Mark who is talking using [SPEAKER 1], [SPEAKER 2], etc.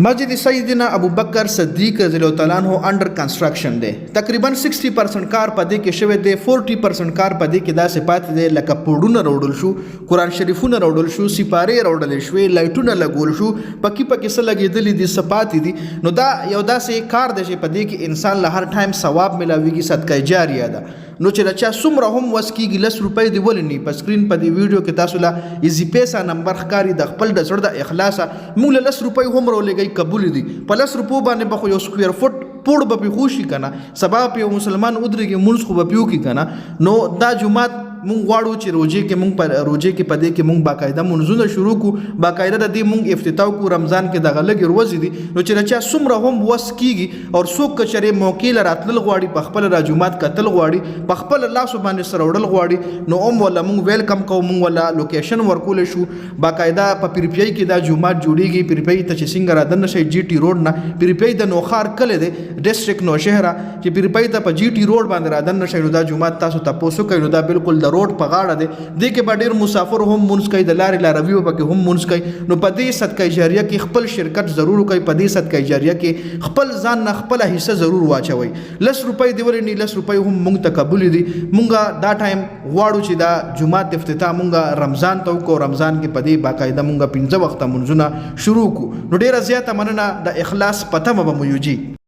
[SPEAKER 1] مسجد سیدنا ابو بکر صدیق رضی الله تعالی عنہ انډر کنسټرکشن دی. تقریبا 60% کار پدې کې شوی دی. 40% کار پدې کې دا صفات دی لکه پوډونه راوړل شو، قران شریفونه راوړل شو، سپاره راوړل شو، لایټونه لګول شو، پکې څه لګېدلې دي صفات دي. نو دا یو داسې کار دی چې پدې کې انسان له هر ټایم ثواب ملاويږي، صدقه جاریه ده. نو چې چا څومره هم وس کېږي 10 روپۍ دی ولني په سکرین په دې ویډیو کې تاسو لا ایزی پیسا نمبر ښکاري د خپل د زړه د اخلاص موږ له 10 روپۍ هم راولېږئ قبول دي. په 10 روپو باندې به خو یو سکویر فوټ پوړ به پې خوشي که نه، سبا په یو مسلمان ودرېږي مونځ خو به پیو کي که نه. نو دا جومات مونږ غواړو چې روژې کې مونږ په روژې کې په دې کې مونږ باقاعده مونځونه شروع کړو، باقاعده د دې مونږ افتتاح کړو. رمضان کې دغه لږې ورځې دي، نو چې چا څومره هم وس کېږي او څوک که چېرې موقع له راتلل غواړي، په خپل را جومات کتل غواړي، په خپل لاسو باندې سره وړل غواړي، نو هم ولا مونږ ویلکم کوو. مونږ ولا لوکیشن ورکولی شو، باقاعده په پیرپیای کې دا جومات جوړېږي. پیرپیای ته چې څنګه رادنه شئ جي ټي روډ نه، پیرپیای د نوښار کلی دی ډسټرکټ نوشهره، چې پیرپیای ته په جي ټي روډ باندې رادنه شئ نو دا جومات تاسو تپوس وکئ، نو دا بالکل د روډ په غاړه دی. دې کې به ډېر مسافر هم مونځ کوي، د لارې لاروي به پکې هم مونځ کوي. نو په دې صدقه جاریه کې خپل شرکت ضرور کوي، په دې صدقه جاریه کې خپل ځان نه خپله حصه ضرور واچوئ. 10 روپۍ دی ولې نه 10 روپۍ هم مونږ ته قبول دي. مونږ دا ټایم غواړو چې دا جومات افتتاح مونږ رمضان ته وکړو. رمضان کې په دې باقاعده مونږ 15 وخته مونځونه شروع کړو. نو ډېره زیاته مننه، د اخلاص په تمه به مو یوجي.